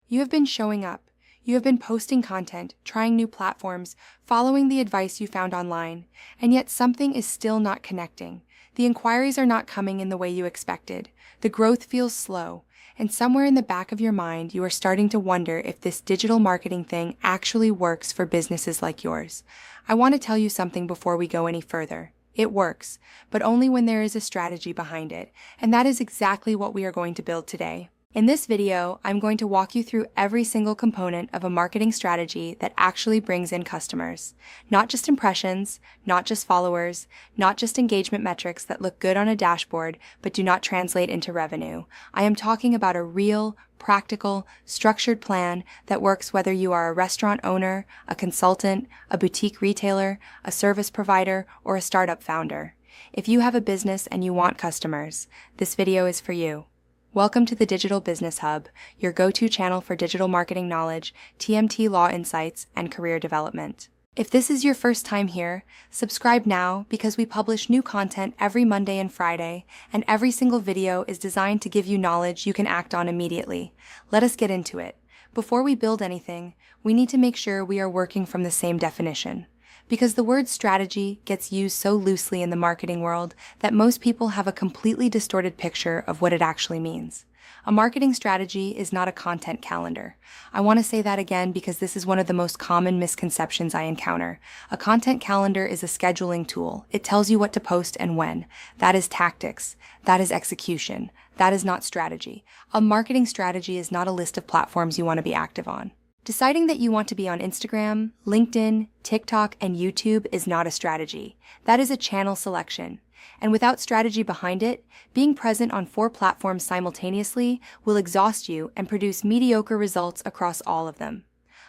You have been showing up. You have been posting content, trying new platforms, following the advice you found online, and yet something is still not connecting. The inquiries are not coming in the way you expected. The growth feels slow, and somewhere in the back of your mind, you are starting to wonder if this digital marketing thing actually works for businesses like yours. I want to tell you something before we go any further. It works, but only when there is a strategy behind it, and that is exactly what we are going to build today. In this video, I'm going to walk you through every single component of a marketing strategy that actually brings in customers. Not just impressions, not just followers, not just engagement metrics that look good on a dashboard but do not translate into revenue. I am talking about a real, practical, structured plan that works whether you are a restaurant owner, a consultant, a boutique retailer, a service provider, or a startup founder. If you have a business and you want customers, this video is for you. Welcome to the Digital Business Hub, your go-to channel for digital marketing knowledge, TMT law insights, and career development. If this is your first time here, subscribe now because we publish new content every Monday and Friday, and every single video is designed to give you knowledge you can act on immediately. Let us get into it. Before we build anything, we need to make sure we are working from the same definition. Because the word strategy gets used so loosely in the marketing world that most people have a completely distorted picture of what it actually means. A marketing strategy is not a content calendar. I want to say that again because this is one of the most common misconceptions I encounter. A content calendar is a scheduling tool. It tells you what to post and when. That is tactics. That is execution. That is not strategy. A marketing strategy is not a list of platforms you want to be active on. Deciding that you want to be on Instagram, LinkedIn, TikTok, and YouTube is not a strategy. That is a channel selection. And without strategy behind it, being present on 4 platforms simultaneously will exhaust you and produce mediocre results across all of them.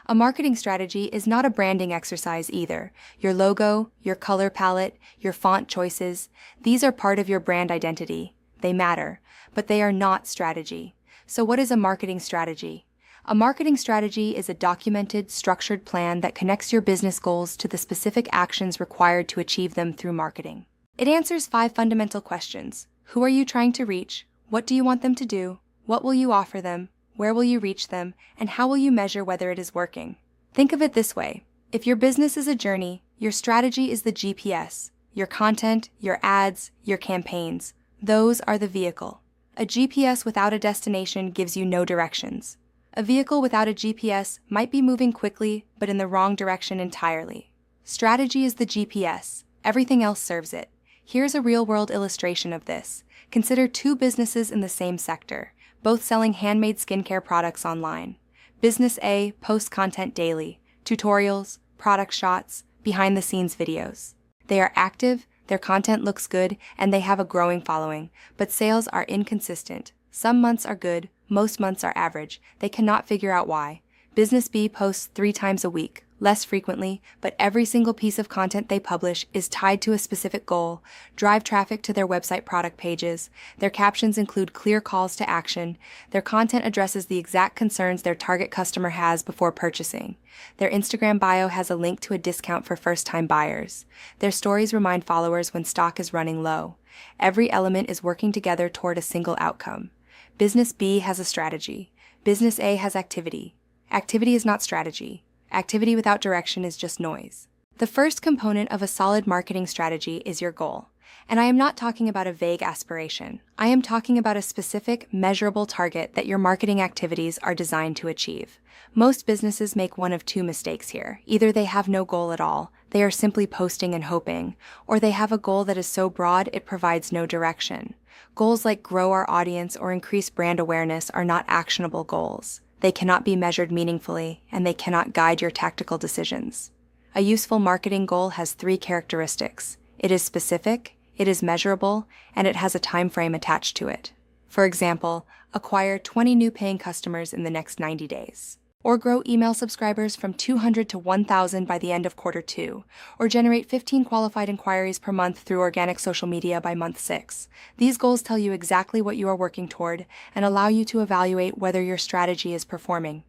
A marketing strategy is not a branding exercise either. Your logo, your color palette, your font choices, these are part of your brand identity. They matter, but they are not strategy. So what is a marketing strategy? A marketing strategy is a documented, structured plan that connects your business goals to the specific actions required to achieve them through marketing. It answers 5 fundamental questions. Who are you trying to reach? What do you want them to do? What will you offer them? Where will you reach them? And how will you measure whether it is working? Think of it this way. If your business is a journey, your strategy is the GPS. Your content, your ads, your campaigns. Those are the vehicle. A GPS without a destination gives you no directions. A vehicle without a GPS might be moving quickly, but in the wrong direction entirely. Strategy is the GPS. Everything else serves it. Here's a real-world illustration of this. Consider 2 businesses in the same sector, both selling handmade skincare products online. Business A posts content daily, tutorials, product shots, behind-the-scenes videos. They are active, their content looks good, and they have a growing following, but sales are inconsistent. Some months are good, most months are average. They cannot figure out why. Business B posts 3 times a week, less frequently, but every single piece of content they publish is tied to a specific goal: drive traffic to their website product pages. Their captions include clear calls to action. Their content addresses the exact concerns their target customer has before purchasing. Their Instagram bio has a link to a discount for first-time buyers. Their stories remind followers when stock is running low. Every element is working together toward a single outcome. Business B has a strategy. Business A has activity. Activity is not strategy. Activity without direction is just noise. The first component of a solid marketing strategy is your goal. And I am not talking about a vague aspiration. I am talking about a specific, measurable target that your marketing activities are designed to achieve. Most businesses make one of 2 mistakes here. Either they have no goal at all, they are simply posting and hoping, or they have a goal that is so broad it provides no direction. Goals like grow our audience or increase brand awareness are not actionable goals. They cannot be measured meaningfully, and they cannot guide your tactical decisions. A useful marketing goal has 3 characteristics. It is specific, it is measurable, and it has a time frame attached to it. For example, acquire 20 new paying customers in the next 90 days. Or grow email subscribers from 200 to 1,000 by the end of quarter 2, or generate 15 qualified inquiries per month through organic social media by month 6. These goals tell you exactly what you are working toward and allow you to evaluate whether your strategy is performing.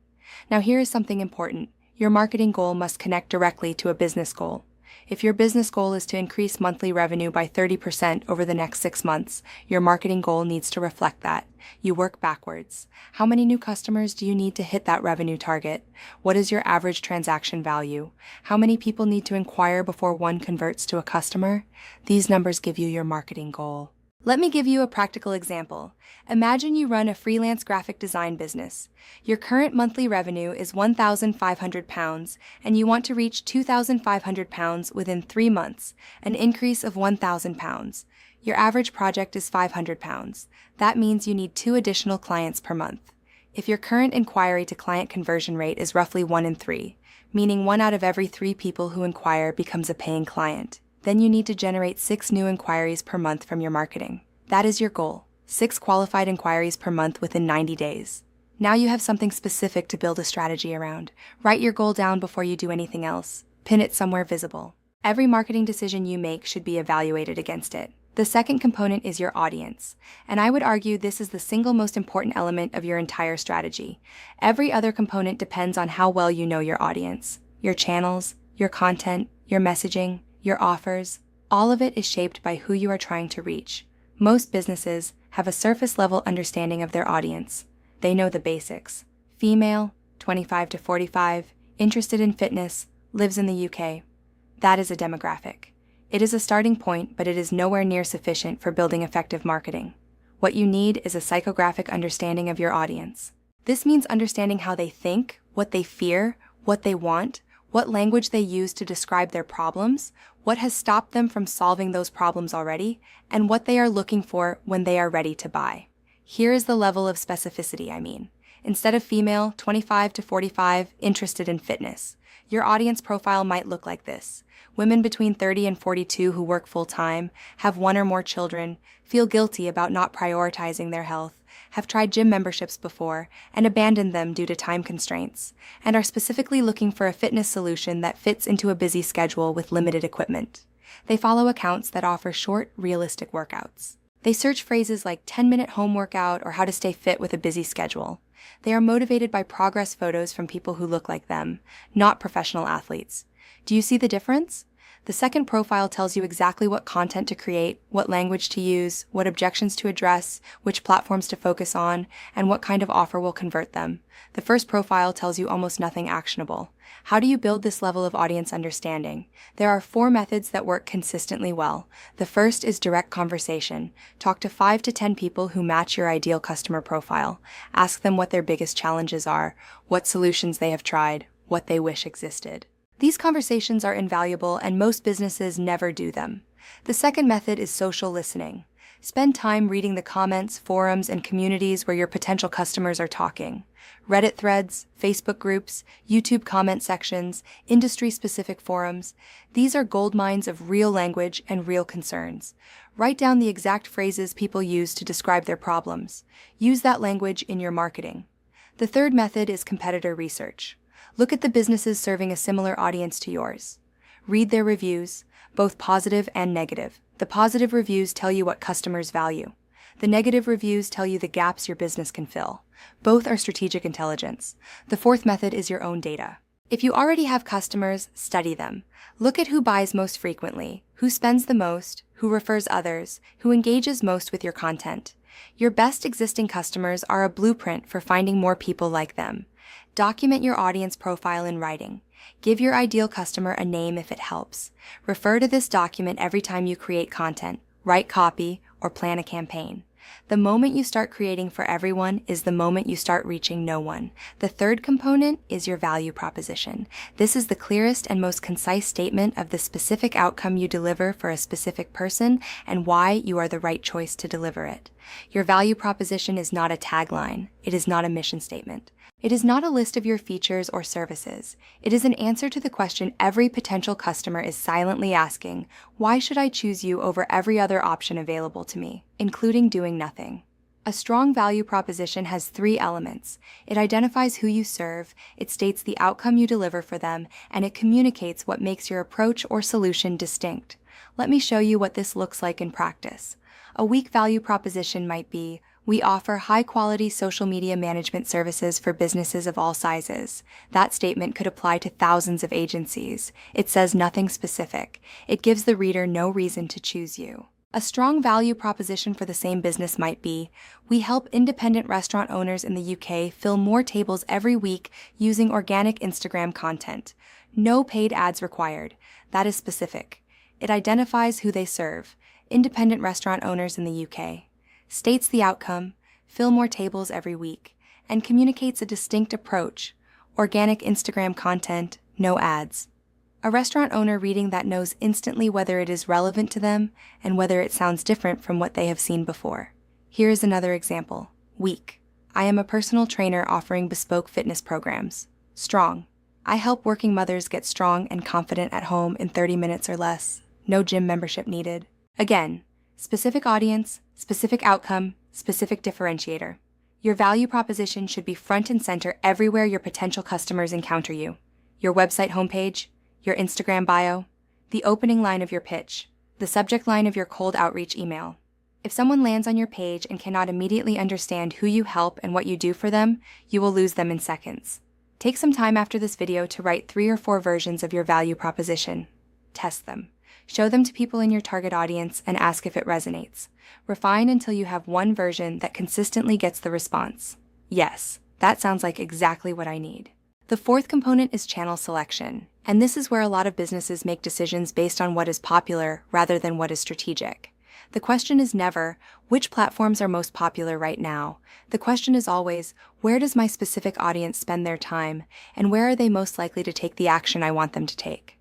Now here is something important. Your marketing goal must connect directly to a business goal. If your business goal is to increase monthly revenue by 30% over the next 6 months, your marketing goal needs to reflect that. You work backwards. How many new customers do you need to hit that revenue target? What is your average transaction value? How many people need to inquire before one converts to a customer? These numbers give you your marketing goal. Let me give you a practical example. Imagine you run a freelance graphic design business. Your current monthly revenue is £1,500 and you want to reach £2,500 within 3 months, an increase of £1,000. Your average project is £500. That means you need 2 additional clients per month. If your current inquiry to client conversion rate is roughly 1 in 3, meaning 1 out of every 3 people who inquire becomes a paying client, then you need to generate 6 new inquiries per month from your marketing. That is your goal, 6 qualified inquiries per month within 90 days. Now you have something specific to build a strategy around. Write your goal down before you do anything else. Pin it somewhere visible. Every marketing decision you make should be evaluated against it. The second component is your audience, and I would argue this is the single most important element of your entire strategy. Every other component depends on how well you know your audience, your channels, your content, your messaging, your offers. All of it is shaped by who you are trying to reach. Most businesses have a surface-level understanding of their audience. They know the basics. Female, 25 to 45, interested in fitness, lives in the UK. That is a demographic. It is a starting point, but it is nowhere near sufficient for building effective marketing. What you need is a psychographic understanding of your audience. This means understanding how they think, what they fear, what they want, what language they use to describe their problems, what has stopped them from solving those problems already, and what they are looking for when they are ready to buy. Here is the level of specificity I mean. Instead of female, 25 to 45, interested in fitness, your audience profile might look like this. Women between 30 and 42 who work full-time, have 1 or more children, feel guilty about not prioritizing their health, have tried gym memberships before and abandoned them due to time constraints, and are specifically looking for a fitness solution that fits into a busy schedule with limited equipment. They follow accounts that offer short, realistic workouts. They search phrases like 10-minute home workout or how to stay fit with a busy schedule. They are motivated by progress photos from people who look like them, not professional athletes. Do you see the difference? The second profile tells you exactly what content to create, what language to use, what objections to address, which platforms to focus on, and what kind of offer will convert them. The first profile tells you almost nothing actionable. How do you build this level of audience understanding? There are 4 methods that work consistently well. The first is direct conversation. Talk to 5 to 10 people who match your ideal customer profile. Ask them what their biggest challenges are, what solutions they have tried, what they wish existed. These conversations are invaluable and most businesses never do them. The second method is social listening. Spend time reading the comments, forums, and communities where your potential customers are talking. Reddit threads, Facebook groups, YouTube comment sections, industry-specific forums. These are gold mines of real language and real concerns. Write down the exact phrases people use to describe their problems. Use that language in your marketing. The third method is competitor research. Look at the businesses serving a similar audience to yours. Read their reviews, both positive and negative. The positive reviews tell you what customers value. The negative reviews tell you the gaps your business can fill. Both are strategic intelligence. The fourth method is your own data. If you already have customers, study them. Look at who buys most frequently, who spends the most, who refers others, who engages most with your content. Your best existing customers are a blueprint for finding more people like them. Document your audience profile in writing. Give your ideal customer a name if it helps. Refer to this document every time you create content, write copy, or plan a campaign. The moment you start creating for everyone is the moment you start reaching no one. The third component is your value proposition. This is the clearest and most concise statement of the specific outcome you deliver for a specific person and why you are the right choice to deliver it. Your value proposition is not a tagline. It is not a mission statement. It is not a list of your features or services. It is an answer to the question every potential customer is silently asking, why should I choose you over every other option available to me, including doing nothing? A strong value proposition has 3 elements. It identifies who you serve, it states the outcome you deliver for them, and it communicates what makes your approach or solution distinct. Let me show you what this looks like in practice. A weak value proposition might be, We offer high-quality social media management services for businesses of all sizes. That statement could apply to thousands of agencies. It says nothing specific. It gives the reader no reason to choose you. A strong value proposition for the same business might be, we help independent restaurant owners in the UK fill more tables every week using organic Instagram content. No paid ads required. That is specific. It identifies who they serve, independent restaurant owners in the UK. States the outcome, fill more tables every week, and communicates a distinct approach, organic Instagram content, no ads. A restaurant owner reading that knows instantly whether it is relevant to them and whether it sounds different from what they have seen before. Here is another example. Weak. I am a personal trainer offering bespoke fitness programs. Strong. I help working mothers get strong and confident at home in 30 minutes or less. No gym membership needed. Again, specific audience, specific outcome, specific differentiator. Your value proposition should be front and center everywhere your potential customers encounter you. Your website homepage, your Instagram bio, the opening line of your pitch, the subject line of your cold outreach email. If someone lands on your page and cannot immediately understand who you help and what you do for them, you will lose them in seconds. Take some time after this video to write 3 or 4 versions of your value proposition. Test them. Show them to people in your target audience and ask if it resonates. Refine until you have one version that consistently gets the response. Yes, that sounds like exactly what I need. The fourth component is channel selection, and this is where a lot of businesses make decisions based on what is popular rather than what is strategic. The question is never, which platforms are most popular right now? The question is always, where does my specific audience spend their time, and where are they most likely to take the action I want them to take?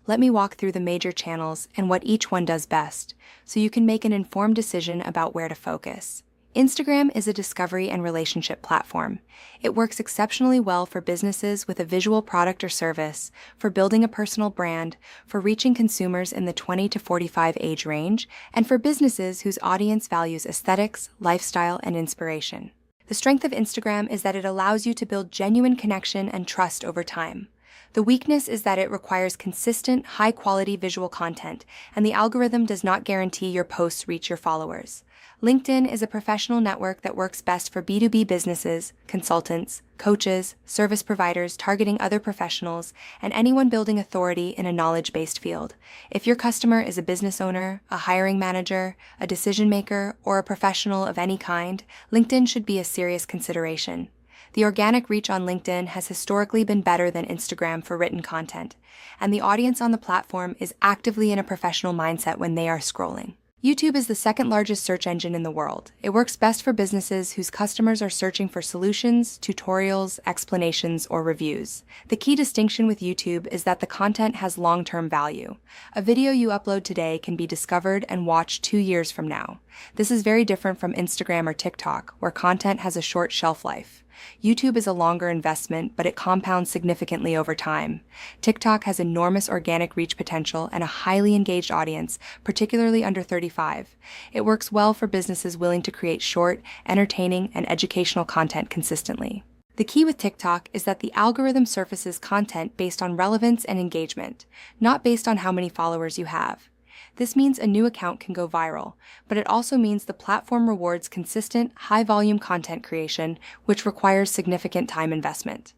Let me walk through the major channels and what each one does best, so you can make an informed decision about where to focus. Instagram is a discovery and relationship platform. It works exceptionally well for businesses with a visual product or service, for building a personal brand, for reaching consumers in the 20 to 45 age range, and for businesses whose audience values aesthetics, lifestyle, and inspiration. The strength of Instagram is that it allows you to build genuine connection and trust over time. The weakness is that it requires consistent, high-quality visual content, and the algorithm does not guarantee your posts reach your followers. LinkedIn is a professional network that works best for B2B businesses, consultants, coaches, service providers targeting other professionals, and anyone building authority in a knowledge-based field. If your customer is a business owner, a hiring manager, a decision maker, or a professional of any kind, LinkedIn should be a serious consideration. The organic reach on LinkedIn has historically been better than Instagram for written content, and the audience on the platform is actively in a professional mindset when they are scrolling. YouTube is the second largest search engine in the world. It works best for businesses whose customers are searching for solutions, tutorials, explanations, or reviews. The key distinction with YouTube is that the content has long-term value. A video you upload today can be discovered and watched 2 years from now. This is very different from Instagram or TikTok, where content has a short shelf life. YouTube is a longer investment, but it compounds significantly over time. TikTok has enormous organic reach potential and a highly engaged audience, particularly under 35. It works well for businesses willing to create short, entertaining, and educational content consistently. The key with TikTok is that the algorithm surfaces content based on relevance and engagement, not based on how many followers you have. This means a new account can go viral, but it also means the platform rewards consistent, high-volume content creation, which requires significant time investment.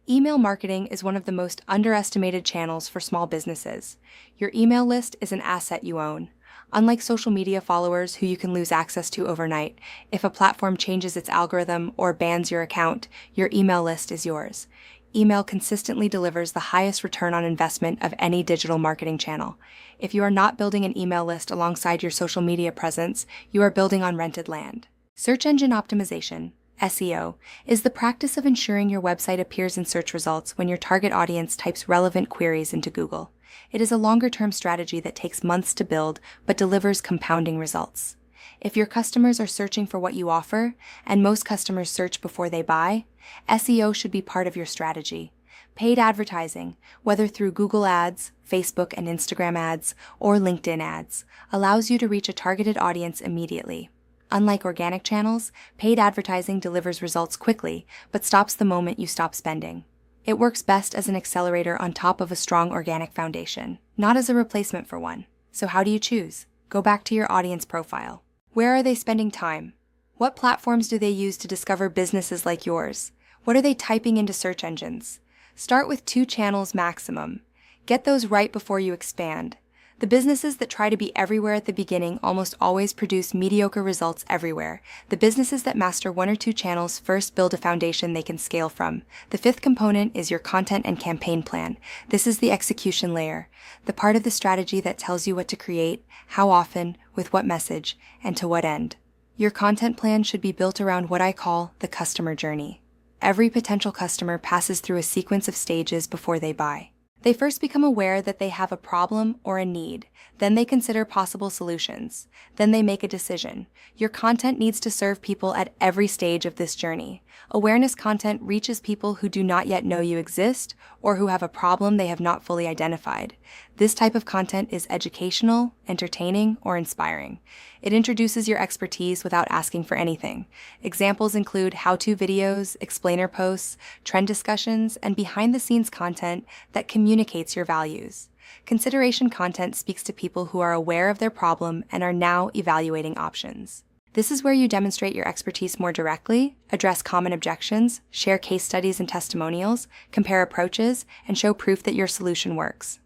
Email marketing is one of the most underestimated channels for small businesses. Your email list is an asset you own. Unlike social media followers who you can lose access to overnight, if a platform changes its algorithm or bans your account, your email list is yours. Email consistently delivers the highest return on investment of any digital marketing channel. If you are not building an email list alongside your social media presence, you are building on rented land. Search engine optimization, SEO, is the practice of ensuring your website appears in search results when your target audience types relevant queries into Google. It is a longer-term strategy that takes months to build, but delivers compounding results. If your customers are searching for what you offer, and most customers search before they buy, SEO should be part of your strategy. Paid advertising, whether through Google Ads, Facebook and Instagram ads, or LinkedIn ads, allows you to reach a targeted audience immediately. Unlike organic channels, paid advertising delivers results quickly, but stops the moment you stop spending. It works best as an accelerator on top of a strong organic foundation, not as a replacement for one. So how do you choose? Go back to your audience profile. Where are they spending time? What platforms do they use to discover businesses like yours? What are they typing into search engines? Start with 2 channels maximum. Get those right before you expand. The businesses that try to be everywhere at the beginning almost always produce mediocre results everywhere. The businesses that master 1 or 2 channels first build a foundation they can scale from. The 5th component is your content and campaign plan. This is the execution layer, the part of the strategy that tells you what to create, how often, with what message, and to what end. Your content plan should be built around what I call the customer journey. Every potential customer passes through a sequence of stages before they buy. They first become aware that they have a problem or a need. Then they consider possible solutions. Then they make a decision. Your content needs to serve people at every stage of this journey. Awareness content reaches people who do not yet know you exist or who have a problem they have not fully identified. This type of content is educational, entertaining, or inspiring. It introduces your expertise without asking for anything. Examples include how-to videos, explainer posts, trend discussions, and behind-the-scenes content that communicates your values. Consideration content speaks to people who are aware of their problem and are now evaluating options. This is where you demonstrate your expertise more directly, address common objections, share case studies and testimonials, compare approaches, and show proof that your solution works.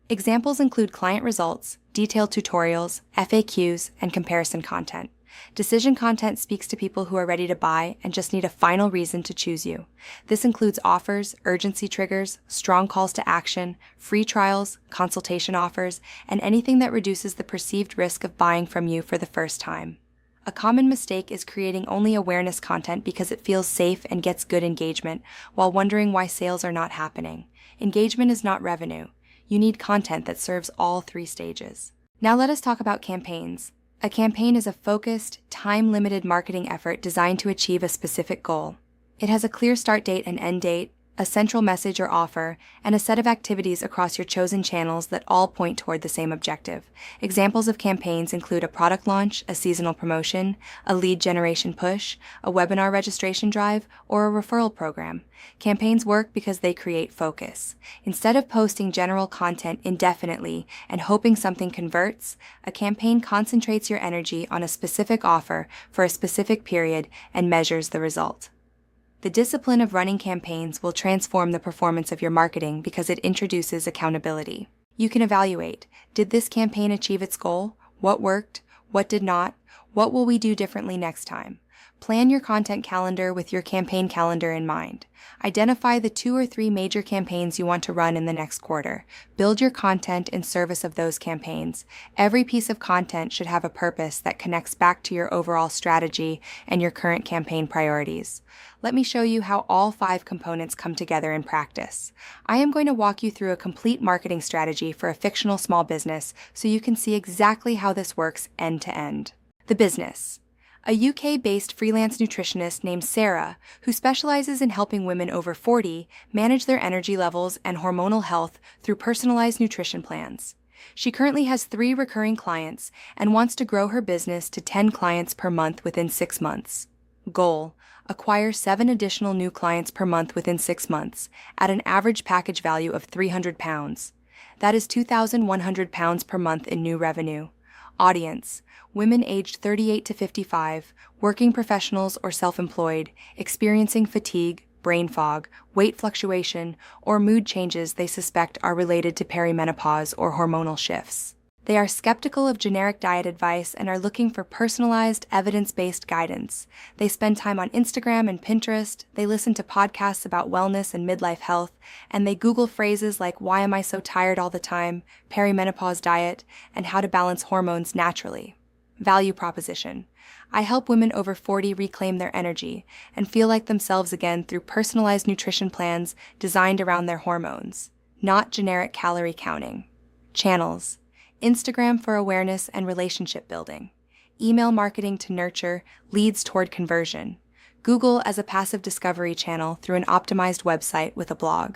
Examples include client results, detailed tutorials, FAQs, and comparison content. Decision content speaks to people who are ready to buy and just need a final reason to choose you. This includes offers, urgency triggers, strong calls to action, free trials, consultation offers, and anything that reduces the perceived risk of buying from you for the first time. A common mistake is creating only awareness content because it feels safe and gets good engagement, while wondering why sales are not happening. Engagement is not revenue. You need content that serves all 3 stages. Now let us talk about campaigns. A campaign is a focused, time-limited marketing effort designed to achieve a specific goal. It has a clear start date and end date, a central message or offer, and a set of activities across your chosen channels that all point toward the same objective. Examples of campaigns include a product launch, a seasonal promotion, a lead generation push, a webinar registration drive, or a referral program. Campaigns work because they create focus. Instead of posting general content indefinitely and hoping something converts, a campaign concentrates your energy on a specific offer for a specific period and measures the result. The discipline of running campaigns will transform the performance of your marketing because it introduces accountability. You can evaluate, did this campaign achieve its goal? What worked? What did not? What will we do differently next time? Plan your content calendar with your campaign calendar in mind. Identify the 2 or 3 major campaigns you want to run in the next quarter. Build your content in service of those campaigns. Every piece of content should have a purpose that connects back to your overall strategy and your current campaign priorities. Let me show you how all 5 components come together in practice. I am going to walk you through a complete marketing strategy for a fictional small business so you can see exactly how this works end to end. The business. A UK-based freelance nutritionist named Sarah, who specializes in helping women over 40 manage their energy levels and hormonal health through personalized nutrition plans. She currently has 3 recurring clients and wants to grow her business to 10 clients per month within 6 months. Goal: acquire 7 additional new clients per month within 6 months at an average package value of £300. That is £2,100 per month in new revenue. Audience: women aged 38 to 55, working professionals or self-employed, experiencing fatigue, brain fog, weight fluctuation, or mood changes they suspect are related to perimenopause or hormonal shifts. They are skeptical of generic diet advice and are looking for personalized, evidence-based guidance. They spend time on Instagram and Pinterest, they listen to podcasts about wellness and midlife health, and they Google phrases like "why am I so tired all the time?", perimenopause diet, and how to balance hormones naturally. Value proposition: I help women over 40 reclaim their energy and feel like themselves again through personalized nutrition plans designed around their hormones, not generic calorie counting. Channels: Instagram for awareness and relationship building. Email marketing to nurture leads toward conversion. Google as a passive discovery channel through an optimized website with a blog.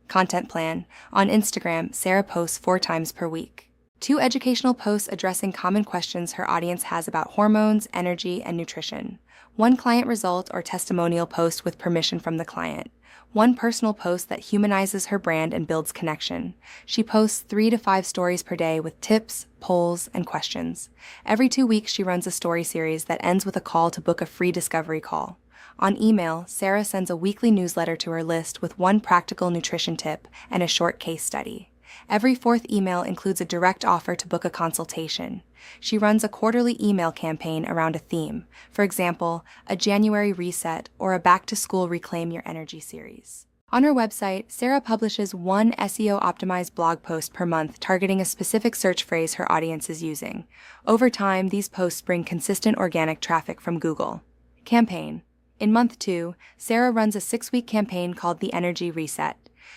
Content plan: on Instagram, Sarah posts 4 times per week. 2 educational posts addressing common questions her audience has about hormones, energy, and nutrition. 1 client result or testimonial post with permission from the client. 1 personal post that humanizes her brand and builds connection. She posts 3 to 5 stories per day with tips, polls, and questions. Every 2 weeks, she runs a story series that ends with a call to book a free discovery call. On email, Sarah sends a weekly newsletter to her list with 1 practical nutrition tip and a short case study. Every 4th email includes a direct offer to book a consultation. She runs a quarterly email campaign around a theme, for example, a January reset or a back-to-school Reclaim Your Energy series. On her website, Sarah publishes 1 SEO-optimized blog post per month targeting a specific search phrase her audience is using. Over time, these posts bring consistent organic traffic from Google. Campaign. In month 2, Sarah runs a 6-week campaign called the Energy Reset.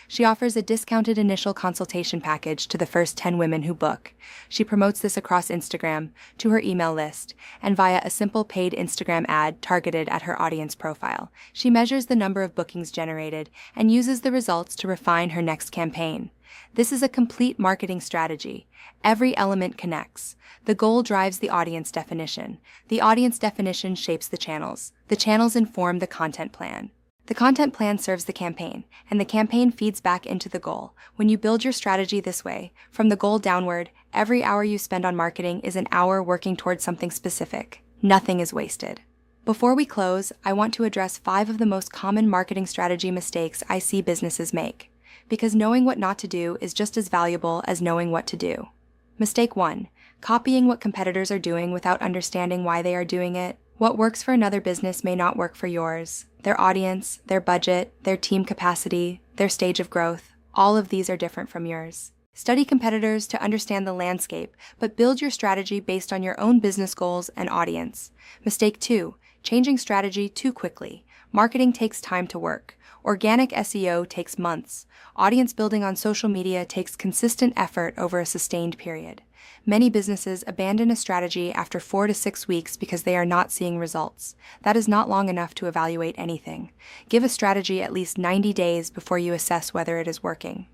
She offers a discounted initial consultation package to the first 10 women who book. She promotes this across Instagram, to her email list, and via a simple paid Instagram ad targeted at her audience profile. She measures the number of bookings generated and uses the results to refine her next campaign. This is a complete marketing strategy. Every element connects. The goal drives the audience definition. The audience definition shapes the channels. The channels inform the content plan. The content plan serves the campaign, and the campaign feeds back into the goal. When you build your strategy this way, from the goal downward, every hour you spend on marketing is an hour working towards something specific. Nothing is wasted. Before we close, I want to address 5 of the most common marketing strategy mistakes I see businesses make, because knowing what not to do is just as valuable as knowing what to do. Mistake 1. Copying what competitors are doing without understanding why they are doing it. What works for another business may not work for yours. Their audience, their budget, their team capacity, their stage of growth, all of these are different from yours. Study competitors to understand the landscape, but build your strategy based on your own business goals and audience. Mistake 2. Changing strategy too quickly. Marketing takes time to work. Organic SEO takes months. Audience building on social media takes consistent effort over a sustained period. Many businesses abandon a strategy after 4 to 6 weeks because they are not seeing results. That is not long enough to evaluate anything. Give a strategy at least 90 days before you assess whether it is working.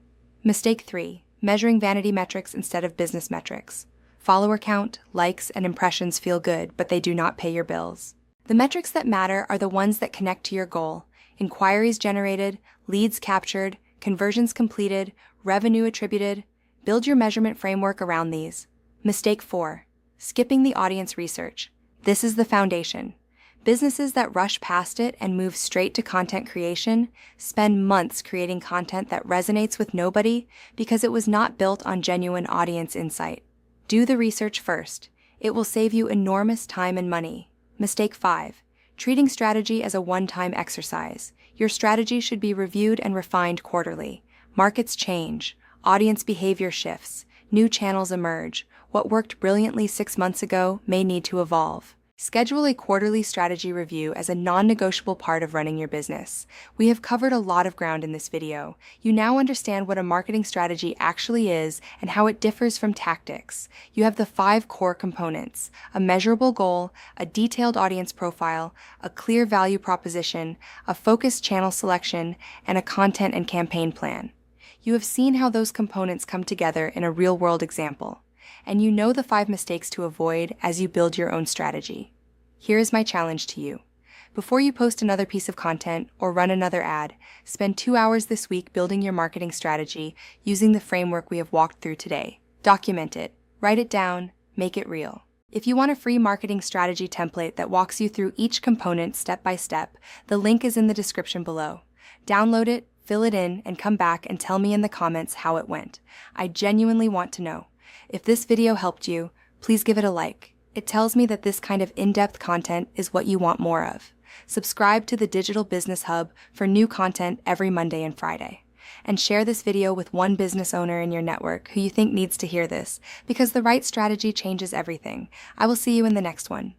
Mistake 3. Measuring vanity metrics instead of business metrics. Follower count, likes, and impressions feel good, but they do not pay your bills. The metrics that matter are the ones that connect to your goal. Inquiries generated, leads captured, conversions completed, revenue attributed. Build your measurement framework around these. Mistake 4. Skipping the audience research. This is the foundation. Businesses that rush past it and move straight to content creation spend months creating content that resonates with nobody because it was not built on genuine audience insight. Do the research first. It will save you enormous time and money. Mistake 5. Treating strategy as a one-time exercise. Your strategy should be reviewed and refined quarterly. Markets change. Audience behavior shifts. New channels emerge. What worked brilliantly 6 months ago may need to evolve. Schedule a quarterly strategy review as a non-negotiable part of running your business. We have covered a lot of ground in this video. You now understand what a marketing strategy actually is and how it differs from tactics. You have the 5 core components: a measurable goal, a detailed audience profile, a clear value proposition, a focused channel selection, and a content and campaign plan. You have seen how those components come together in a real-world example, and you know the 5 mistakes to avoid as you build your own strategy. Here is my challenge to you. Before you post another piece of content or run another ad, spend 2 hours this week building your marketing strategy using the framework we have walked through today. Document it, write it down, make it real. If you want a free marketing strategy template that walks you through each component step by step, the link is in the description below. Download it, fill it in, and come back and tell me in the comments how it went. I genuinely want to know. If this video helped you, please give it a like. It tells me that this kind of in-depth content is what you want more of. Subscribe to the Digital Business Hub for new content every Monday and Friday. And share this video with one business owner in your network who you think needs to hear this, because the right strategy changes everything. I will see you in the next one.